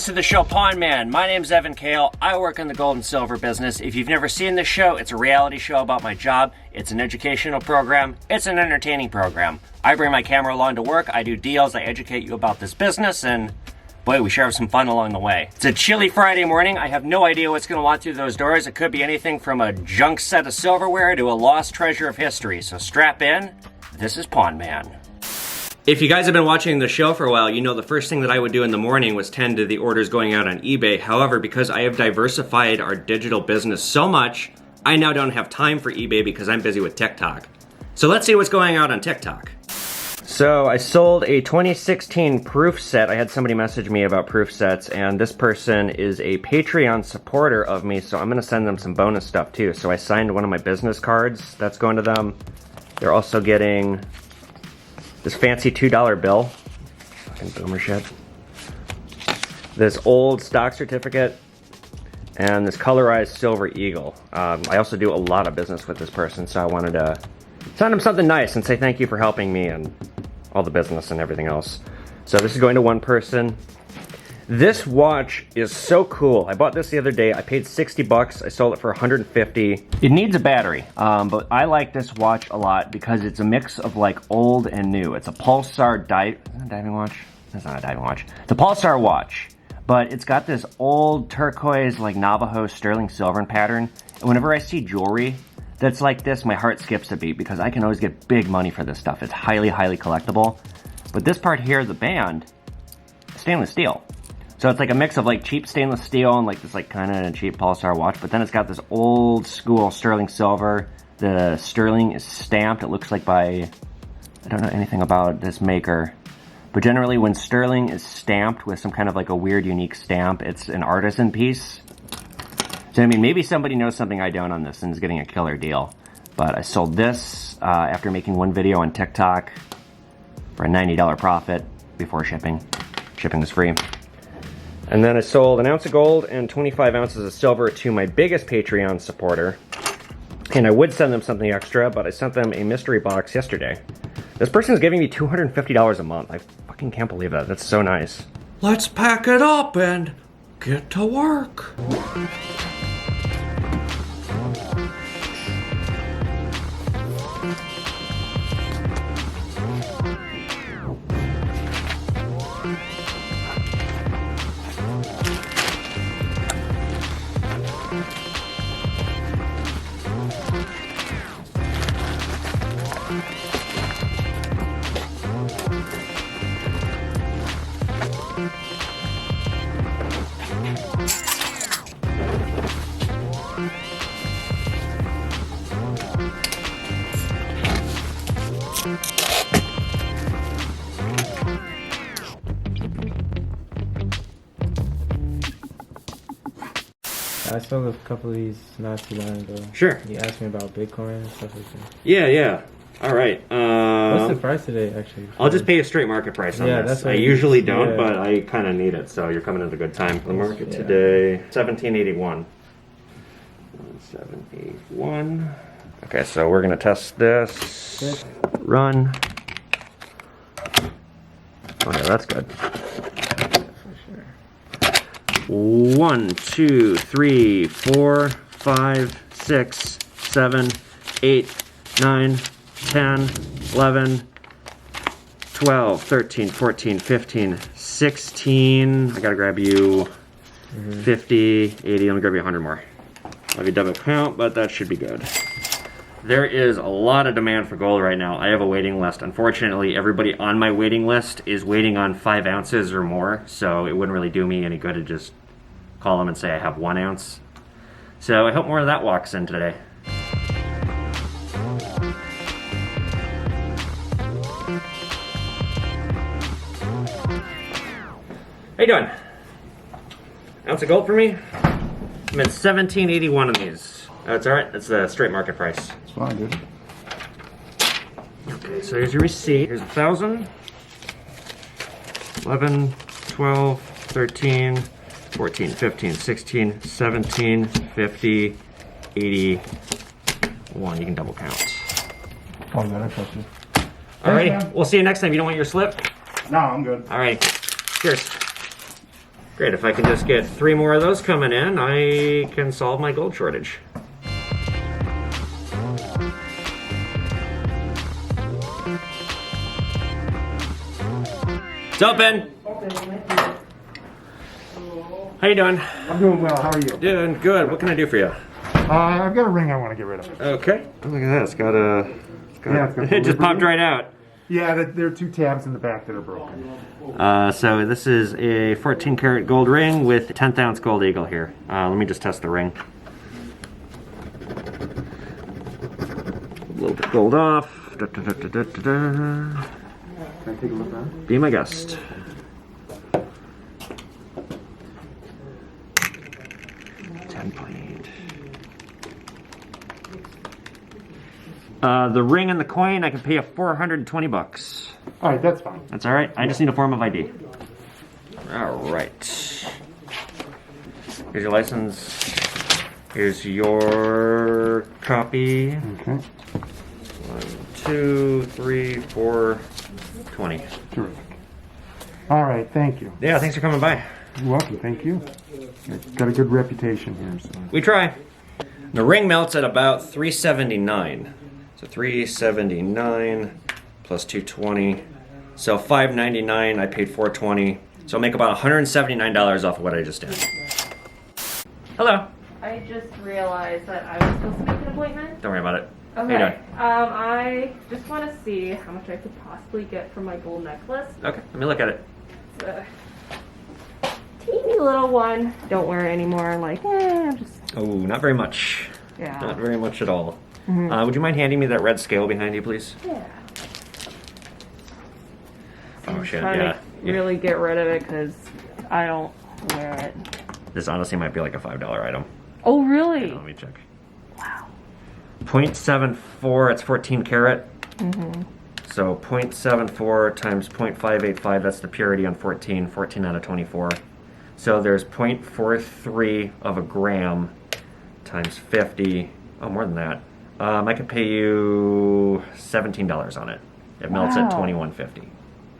guys to the show Pawn Man. My name's Evan Kale. I work in the gold and silver business. If you've never seen this show, it's a reality show about my job. It's an educational program. It's an entertaining program. I bring my camera along to work. I do deals. I educate you about this business, and boy, we sure have some fun along the way. It's a chilly Friday morning. I have no idea what's going to walk through those doors. It could be anything from a junk set of silverware to a lost treasure of history. So strap in. This is Pawn Man. If you guys have been watching the show for a while, you know the first thing that I would do in the morning was tend to the orders going out on eBay. However, because I have diversified our digital business so much, I now don't have time for eBay because I'm busy with TikTok. So let's see what's going out on TikTok. So I sold a 2016 proof set. I had somebody message me about proof sets, and this person is a Patreon supporter of me, so I'm gonna send them some bonus stuff too. So I signed one of my business cards. That's going to them. They're also getting this fancy $2 bill. Fucking boomer shit. This old stock certificate. And this colorized silver eagle. I also do a lot of business with this person, so I wanted to send him something nice and say thank you for helping me and all the business and everything else. So this is going to one person. This watch is so cool. I bought this the other day. I paid 60 bucks. I sold it for 150. It needs a battery, but I like this watch a lot because it's a mix of like old and new. It's a Pulsar diving watch. That's not a diving watch. It's a Pulsar watch, but it's got this old turquoise like Navajo sterling silver pattern. And whenever I see jewelry that's like this, my heart skips a beat because I can always get big money for this stuff. It's highly, highly collectible. But this part here, the band, stainless steel. So it's like a mix of like cheap stainless steel and like this like kind of cheap Pulsar watch, but then it's got this old school sterling silver. The sterling is stamped. It looks like by, I don't know anything about this maker, but generally when sterling is stamped with some kind of like a weird unique stamp, it's an artisan piece. So I mean, maybe somebody knows something I don't on this and is getting a killer deal. But I sold this after making one video on TikTok for a $90 profit before shipping. Shipping was free. And then I sold an ounce of gold and 25 ounces of silver to my biggest Patreon supporter. And I would send them something extra, but I sent them a mystery box yesterday. This person is giving me $250 a month. I fucking can't believe that. That's so nice. Let's pack it up and get to work. I sold a couple of these not too long ago. Sure. You asked me about Bitcoin and stuff like that. Yeah. All right. What's the price today, actually? I'll just pay a straight market price on this. That's I usually don't, but I kind of need it, so you're coming at a good time. The market today, 1781. 1781. Okay, so we're gonna test this. Good. Run. Oh yeah, that's good. For sure. 1, 2, 3, 4, 5, 6, 7, 8, 9, 10, 11, 12, 13, 14, 15, 16. I gotta grab you 50, 80. Let me grab you 100 more. I'll have you double count, but that should be good. There is a lot of demand for gold right now. I have a waiting list. Unfortunately, everybody on my waiting list is waiting on 5 ounces or more, so it wouldn't really do me any good to just call them and say I have 1 ounce. So I hope more of that walks in today. How you doing? Ounce of gold for me? I'm at 1781 on these. That's all right. That's the straight market price. It's fine, dude. Okay, so here's your receipt. Here's 1,000, 11, 12, 13, 14, 15, 16, 17, 50, 81. You can double count. Oh, good. I trust you. Alrighty, we'll see you next time. You don't want your slip? No, I'm good. Alright, cheers. Great. Great, if I can just get 3 more of those coming in, I can solve my gold shortage. It's open! How you doing? I'm doing well. How are you? Doing good. What can I do for you? I've got a ring I want to get rid of. Okay. Oh, look at that. It's got a... Yeah, it just popped right out. Yeah, there are 2 tabs in the back that are broken. So this is a 14 karat gold ring with 10th ounce gold eagle here. Let me just test the ring. A little bit gold off. Da, da, da, da, da, da. Can I take a look at it? Be my guest. The ring and the coin, I can pay you 420 bucks. All right, that's fine. That's all right. I just need a form of ID. All right. Here's your license. Here's your copy. Okay. 1, 2, 3, 4, 20. Terrific. All right, thank you. Yeah, thanks for coming by. You're welcome. Thank you. I've got a good reputation here. So. We try. The ring melts at about 379. So 379 plus 220. So 599. I paid 420. So I'll make about $179 off of what I just did. Hello. I just realized that I was supposed to make an appointment. Don't worry about it. Okay. How you doing? I just want to see how much I could possibly get for my gold necklace. Okay, let me look at it. It's a teeny little one. Don't wear it anymore. Like, I'm just... Oh, not very much. Yeah. Not very much at all. Would you mind handing me that red scale behind you, please? Yeah. Oh, shit, Trying yeah. to really get rid of it because I don't wear it. This honestly might be like a $5 item. Oh, really? Let me check. Wow. 0.74, it's 14 karat. So 0.74 times 0.585, that's the purity on 14, 14 out of 24. So there's 0.43 of a gram times 50. Oh, more than that. I could pay you $17 on it. It melts at Wow. $21.50.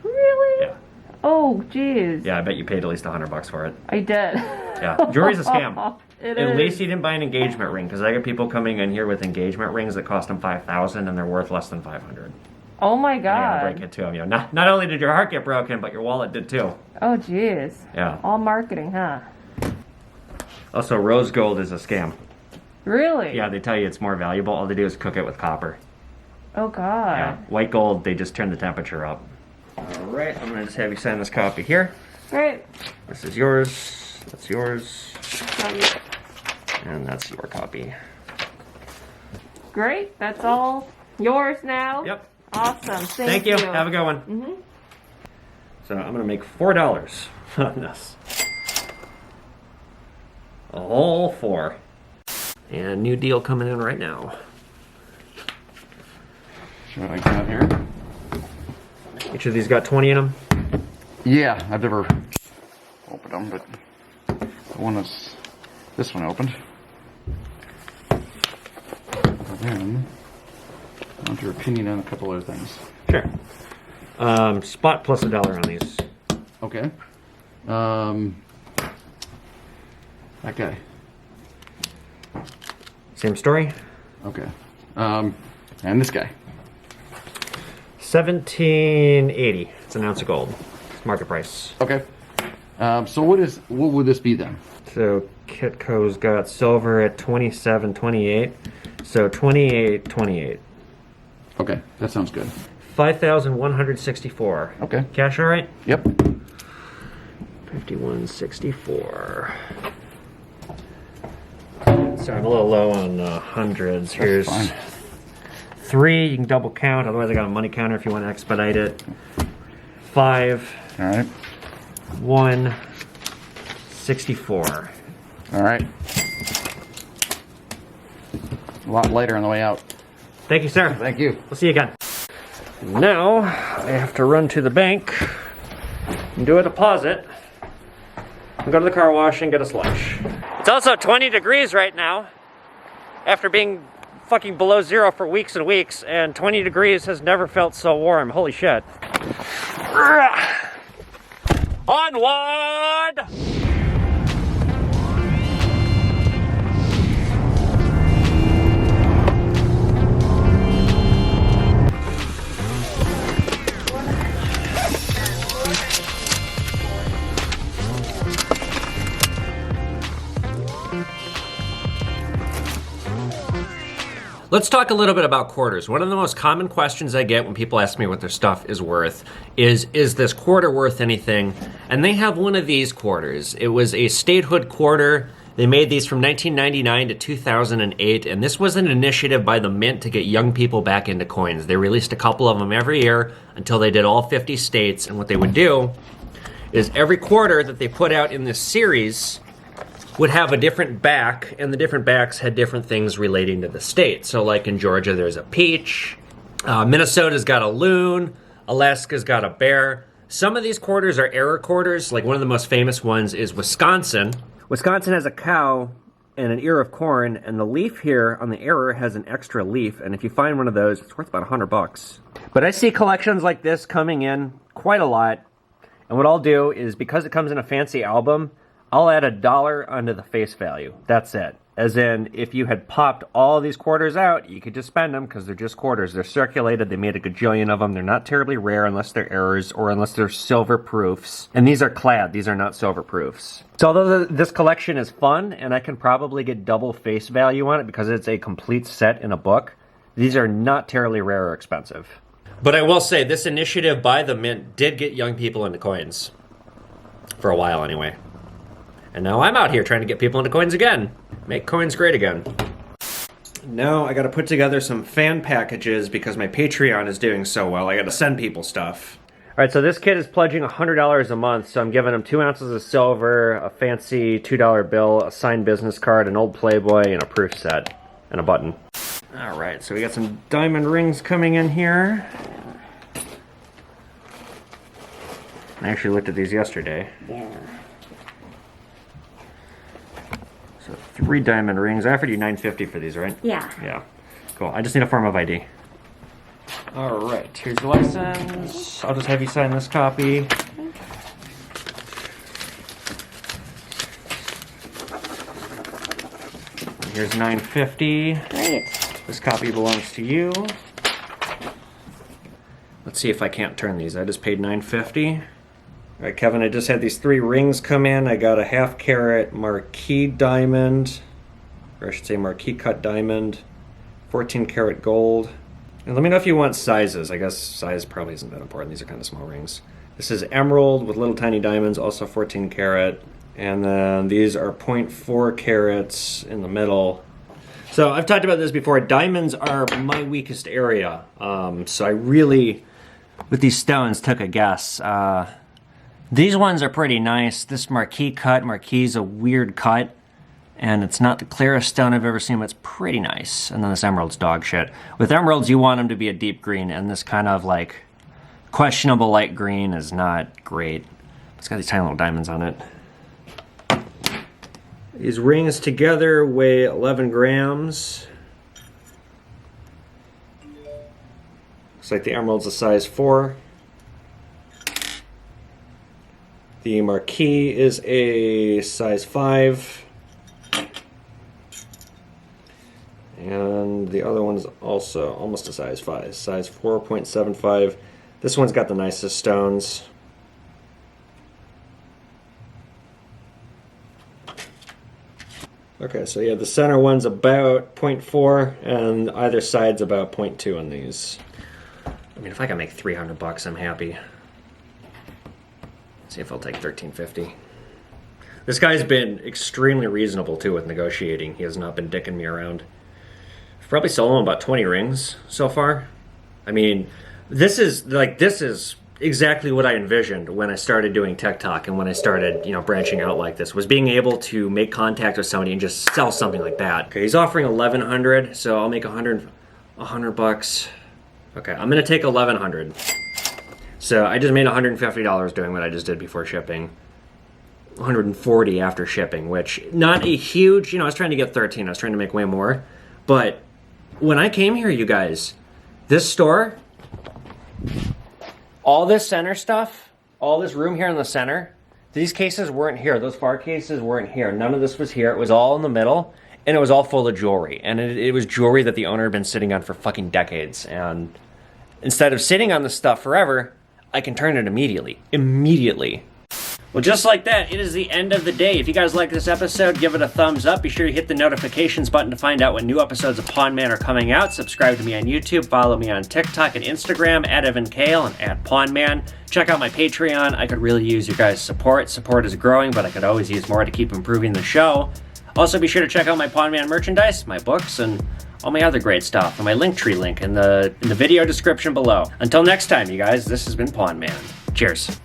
Really? Yeah. Oh, jeez. Yeah, I bet you paid at least $100 for it. I did. Yeah, jewelry's a scam. It At is. least you didn't buy an engagement ring, because I get people coming in here with engagement rings that cost them $5,000 and they're worth less than $500. Oh my Yeah, god. break it to them. You know, not only did your heart get broken, but your wallet did too. Oh, jeez. Yeah. All marketing, huh? Also, rose gold is a scam. Really? Yeah, they tell you it's more valuable. All they do is cook it with copper. Oh god. Yeah. White gold, they just turn the temperature up. All right, I'm gonna just have you sign this copy here. Great. This is yours. That's yours. Um, And that's your copy. Great. That's all yours now. Yep. Awesome. Thank you. Have a good one. So I'm gonna make $4 on this. A whole 4. And new deal coming in right now. What I got here? Each of these got 20 in them. Yeah, I've never opened them, but the one that's this one opened. And then I want your opinion on a couple other things. Sure. Spot plus $1 on these. Okay. That guy. Same story. Okay. And this guy. $17.80. It's an ounce of gold. It's market price. Okay. So what would this be then? So Kitco's got silver at $27.28. So $28.28. Okay, that sounds good. 5,164. Okay. Cash all right? Yep. 5164. So I'm a little low on hundreds. Here's fine. 3. You can double count. Otherwise, I got a money counter if you want to expedite it. 5. All right. 164. All right. A lot lighter on the way out. Thank you, sir. Thank you. We'll see you again. Now I have to run to the bank and do a deposit and go to the car wash and get a slush. It's also 20 degrees right now after being fucking below 0 for weeks and weeks, and 20 degrees has never felt so warm. Holy shit. Onward! Let's talk a little bit about quarters. One of the most common questions I get when people ask me what their stuff is worth is this quarter worth anything? And they have one of these quarters. It was a Statehood quarter. They made these from 1999 to 2008, and this was an initiative by the Mint to get young people back into coins. They released a couple of them every year until they did all 50 states, and what they would do is every quarter that they put out in this series would have a different back, and the different backs had different things relating to the state. So like in Georgia, there's a peach, Minnesota's got a loon, Alaska's got a bear. Some of these quarters are error quarters, like one of the most famous ones is Wisconsin. Wisconsin has a cow and an ear of corn, and the leaf here on the error has an extra leaf, and if you find one of those, it's worth about $100. But I see collections like this coming in quite a lot, and what I'll do is, because it comes in a fancy album, I'll add $1 onto the face value. That's it. As in, if you had popped all these quarters out, you could just spend them because they're just quarters. They're circulated. They made a gajillion of them. They're not terribly rare unless they're errors or unless they're silver proofs. And these are clad. These are not silver proofs. So although this collection is fun and I can probably get double face value on it because it's a complete set in a book, these are not terribly rare or expensive. But I will say, this initiative by the Mint did get young people into coins. For a while, anyway. And now I'm out here trying to get people into coins again. Make coins great again. Now I gotta put together some fan packages because my Patreon is doing so well. I gotta send people stuff. All right, so this kid is pledging $100 a month, so I'm giving him 2 ounces of silver, a fancy $2 bill, a signed business card, an old Playboy, and a proof set, and a button. All right, so we got some diamond rings coming in here. I actually looked at these yesterday. Yeah. So 3 diamond rings. I offered you $9.50 for these, right? Yeah. Yeah. Cool. I just need a form of ID. All right. Here's your license. I'll just have you sign this copy. Here's $9.50. Great. This copy belongs to you. Let's see if I can't turn these. I just paid $9.50. All right, Kevin, I just had these 3 rings come in. I got a 1/2 carat marquise diamond, or I should say marquise cut diamond, 14 karat gold. And let me know if you want sizes. I guess size probably isn't that important. These are kind of small rings. This is emerald with little tiny diamonds, also 14 karat. And then these are 0.4 carats in the middle. So I've talked about this before. Diamonds are my weakest area. So I really, with these stones, took a guess. These ones are pretty nice. This marquise cut, marquise is a weird cut, and it's not the clearest stone I've ever seen, but it's pretty nice. And then this emerald's dog shit. With emeralds, you want them to be a deep green, and this kind of like questionable light green is not great. It's got these tiny little diamonds on it. These rings together weigh 11 grams. Looks like the emerald's a size 4. The marquise is a size 5. And the other one's also almost a size 5, size 4.75. This one's got the nicest stones. Okay, so yeah, the center one's about 0.4, and either side's about 0.2 on these. I mean, if I can make $300, I'm happy. See if I'll take $13.50. This guy's been extremely reasonable too with negotiating. He has not been dicking me around. I've probably sold him about 20 rings so far. I mean, this is exactly what I envisioned when I started doing Tech Talk and when I started, branching out like this, was being able to make contact with somebody and just sell something like that. Okay, he's offering $1,100, so I'll make $100. Okay, I'm gonna take $1,100. So I just made $150 doing what I just did before shipping. $140 after shipping, which not a huge, I was trying to get 13. I was trying to make way more. But when I came here, you guys, this store, all this center stuff, all this room here in the center, these cases weren't here. Those far cases weren't here. None of this was here. It was all in the middle, and it was all full of jewelry. And it was jewelry that the owner had been sitting on for fucking decades. And instead of sitting on this stuff forever, I can turn it immediately. Immediately. Well, just like that, it is the end of the day. If you guys like this episode, give it a thumbs up. Be sure to hit the notifications button to find out when new episodes of Pawn Man are coming out. Subscribe to me on YouTube. Follow me on TikTok and Instagram at Evan Kale and at Pawn Man. Check out my Patreon. I could really use your guys' support. Support is growing, but I could always use more to keep improving the show. Also, be sure to check out my Pawn Man merchandise, my books, and all my other great stuff, and my Linktree link in the video description below. Until next time, you guys, this has been Pawn Man. Cheers.